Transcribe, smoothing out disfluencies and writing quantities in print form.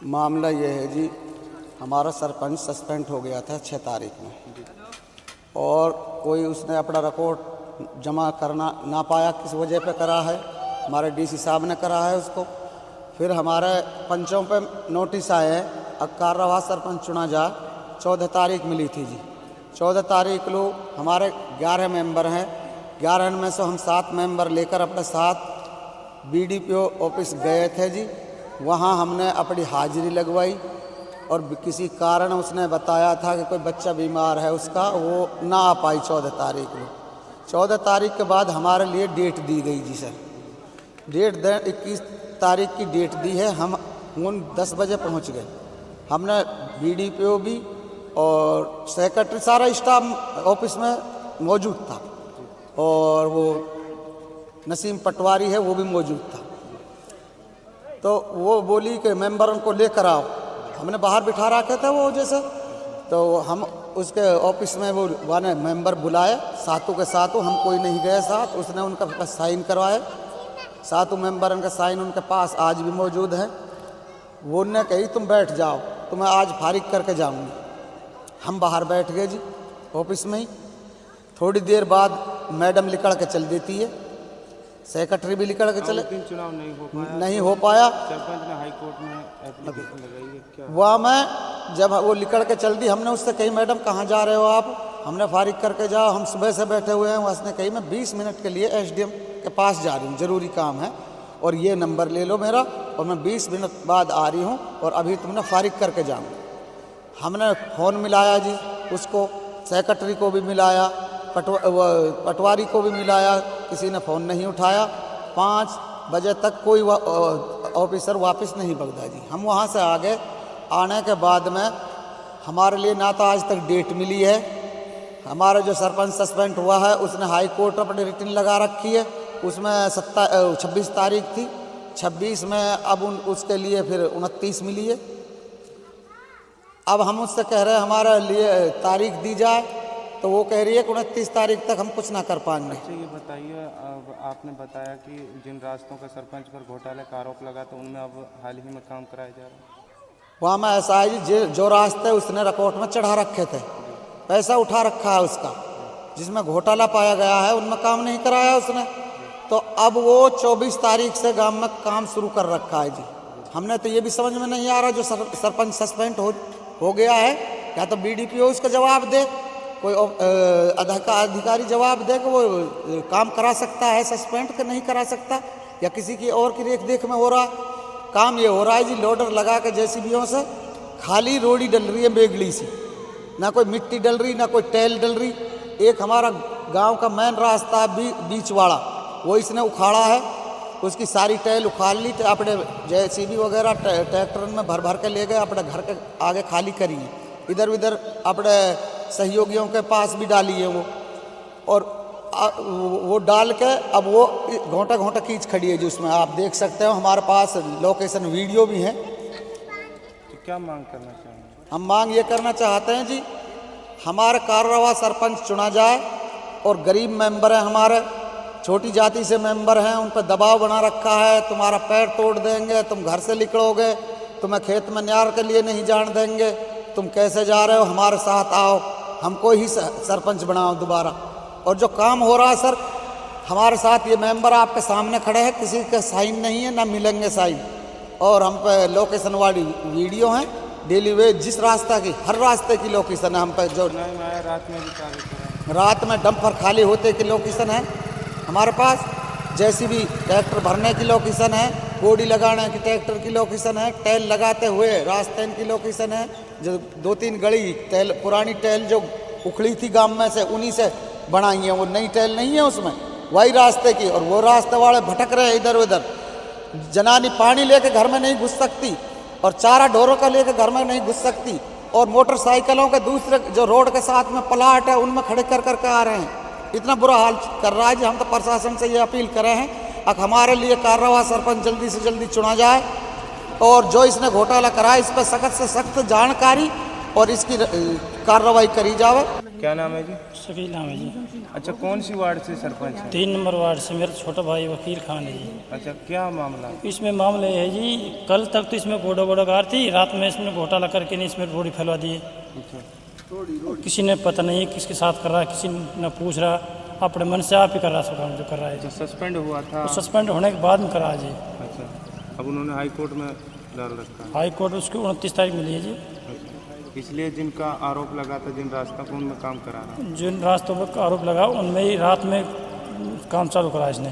मामला ये है जी, हमारा सरपंच सस्पेंड हो गया था 6 तारीख में, और कोई उसने अपना रिकॉर्ड जमा करना ना पाया, किस वजह पे करा है, हमारे डीसी साहब ने करा है उसको। फिर हमारे पंचों पे नोटिस आए हैं, अब कार्यवाही सरपंच चुना जाए। 14 तारीख मिली थी जी। 14 तारीख लोग हमारे 11 मेंबर हैं, 11 में से हम 7 मेंबर लेकर अपने साथ बीडीपीओ ऑफिस गए थे जी। वहाँ हमने अपनी हाजिरी लगवाई और किसी कारण उसने बताया था कि कोई बच्चा बीमार है उसका, वो ना आ पाई 14 तारीख को। 14 तारीख के बाद हमारे लिए डेट दी गई जी सर। डेट 21 तारीख की डेट दी है। हम उन 10 बजे पहुंच गए। हमने बीडीपीओ भी और सेक्रेटरी सारा स्टाफ ऑफिस में मौजूद था, और वो नसीम पटवारी है वो भी मौजूद था। तो वो बोली कि मेंबरों को लेकर आओ। हमने बाहर बिठा रखे थे वो जैसे, तो हम उसके ऑफिस में वो वाने मेंबर बुलाए, सातों के सातों, हम कोई नहीं गए साथ। उसने उनका साइन करवाए, सातों मेंबरों का साइन उनके पास आज भी मौजूद है। वो उनने कही तुम बैठ जाओ, तुम्हें आज फारिग करके जाऊंगी। हम बाहर बैठ गए जी ऑफिस में ही। थोड़ी देर बाद मैडम निकल के चल देती है, सेक्रेटरी भी निकल के चले। चुनाव नहीं हो पाया। सरपंच ने हाई कोर्ट में एप्लीकेशन लगाई है क्या? वहाँ मैं जब वो निकल के चल दी, हमने उससे कही मैडम कहाँ जा रहे हो आप? हमने फारिग करके जाओ, हम सुबह से बैठे हुए हैं। उसने कही मैं 20 मिनट के लिए एसडीएम के पास जा रही हूँ, ज़रूरी काम है, और ये नंबर ले लो मेरा, और मैं 20 मिनट बाद आ रही हूँ, और अभी तुमने फारिग करके जाऊँगा। हमने फ़ोन मिलाया जी उसको, सेक्रेटरी को भी मिलाया, पटवारी को भी मिलाया, किसी ने फ़ोन नहीं उठाया। 5 बजे तक कोई ऑफिसर वापस नहीं भगदा जी। हम वहाँ से आ गए। आने के बाद में हमारे लिए ना तो आज तक डेट मिली है। हमारा जो सरपंच सस्पेंड हुआ है उसने हाई कोर्ट अपनी रिटर्न लगा रखी है, उसमें 26 तारीख थी, 26 में अब उसके लिए फिर 29 मिली है। अब हम उससे कह रहे हैं हमारे लिए तारीख दी जाए, तो वो कह रही है कि 29 तारीख तक हम कुछ ना कर पाएंगे। अच्छा ये बताइए, अब आपने बताया कि जिन रास्तों का सरपंच पर घोटाले का आरोप लगा, तो उनमें अब हाल ही में काम कराया जा रहा है? वहाँ में ऐसा है जी, जो रास्ते उसने रिकॉर्ड में चढ़ा रखे थे, पैसा उठा रखा है उसका, जिसमें घोटाला पाया गया है उनमें काम नहीं कराया उसने। तो अब वो 24 तारीख से गांव में काम शुरू कर रखा है जी। हमने तो ये भी समझ में नहीं आ रहा, जो सरपंच सस्पेंड हो गया है, या तो बीडीपीओ उसका जवाब दे, कोई अधिकारी जवाब दे कि वो काम करा सकता है सस्पेंड कि नहीं करा सकता, या किसी की और की रेख देख में हो रहा। काम ये हो रहा है जी, लोडर लगा के जेसीबीओं से खाली रोड़ी डल रही है बेगड़ी सी, ना कोई मिट्टी डल रही, ना कोई टेल डल रही। एक हमारा गांव का मेन रास्ता बीच वाला, वो इसने उखाड़ा है, उसकी सारी टेल उखाड़ ली, तो अपने जेसीबी वगैरह ट्रैक्टर में भर भर के ले गए, अपने घर के आगे खाली करी है। इधर उधर अपने सहयोगियों के पास भी डाली है वो, और वो डाल के अब वो घोंटा घोंटा खींच खड़ी है जी। उसमें आप देख सकते हो, हमारे पास लोकेशन वीडियो भी है। तो क्या मांग करना चाहेंगे? हम मांग ये करना चाहते हैं जी, हमारे कार्यवाही सरपंच चुना जाए, और गरीब मेंबर हैं हमारे, छोटी जाति से मेंबर हैं, उन पर दबाव बना रखा है, तुम्हारा पैर तोड़ देंगे, तुम घर से निकलोगे, तुम्हें खेत में न्यार के लिए नहीं जान देंगे, तुम कैसे जा रहे हो, हमारे साथ आओ, हमको ही सरपंच बनाओ दोबारा। और जो काम हो रहा है सर, हमारे साथ ये मेंबर आपके सामने खड़े हैं, किसी का साइन नहीं है, ना मिलेंगे साइन, और हम पे लोकेशन वाली वीडियो हैं डेली वे, जिस रास्ता की, हर रास्ते की लोकेशन है हम पे। जो रात में भी रात में डंपर खाली होते की लोकेशन है हमारे पास, जेसीबी ट्रैक्टर भरने की लोकेशन है, बोडी लगाने की ट्रैक्टर की लोकेशन है, टेल लगाते हुए रास्ते की लोकेशन है। जो 2-3 गली टेल, पुरानी टेल जो उखड़ी थी गांव में से, उन्हीं से बनाई है, वो नई टेल नहीं है उसमें, वही रास्ते की। और वो रास्ते वाले भटक रहे इधर उधर। जनानी पानी लेके घर में नहीं घुस सकती, और चारा ढोरों का लेके घर में नहीं घुस सकती, और मोटरसाइकिलों के दूसरे जो रोड के साथ में प्लाट है उनमें खड़े कर करके आ रहे हैं। इतना बुरा हाल कर रहा है जी। हम तो प्रशासन से ये अपील कर रहे हैं, अब हमारे लिए कार्यवाही सरपंच जल्दी से जल्दी चुना जाए, और जो इसने घोटाला करा है इस पर सख्त से सख्त जानकारी और इसकी कार्रवाई करी जावे। क्या नाम है जी? शकील नाम है जी। अच्छा, कौन सी वार्ड से सरपंच है? 3 नंबर वार्ड से मेरा छोटा भाई वकील खान है जी। अच्छा, क्या मामला? इसमें मामला ये है जी, कल तक तो इसमें गोडागार थी, रात में इसने घोटाला करके नहीं इसमें रोड़ी फैलवा दी है। अच्छा, किसी ने पता नहीं किसके साथ कर रहा है, किसी ने पूछ रहा, अपने मन से आप ही कर रहा सब काम जो कर रहा है। अच्छा, सस्पेंड हुआ था? तो सस्पेंड होने के बाद में करा जी। अच्छा, अब उन्होंने हाई कोर्ट में डाल रखा है। हाई कोर्ट उसको 29 तारीख मिली है जी। अच्छा, इसलिए जिनका आरोप लगा था जिन रास्तों को, उनमें काम करा रहा है। जिन रास्तों पर आरोप लगा उनमें ही रात में काम चालू करा इसने।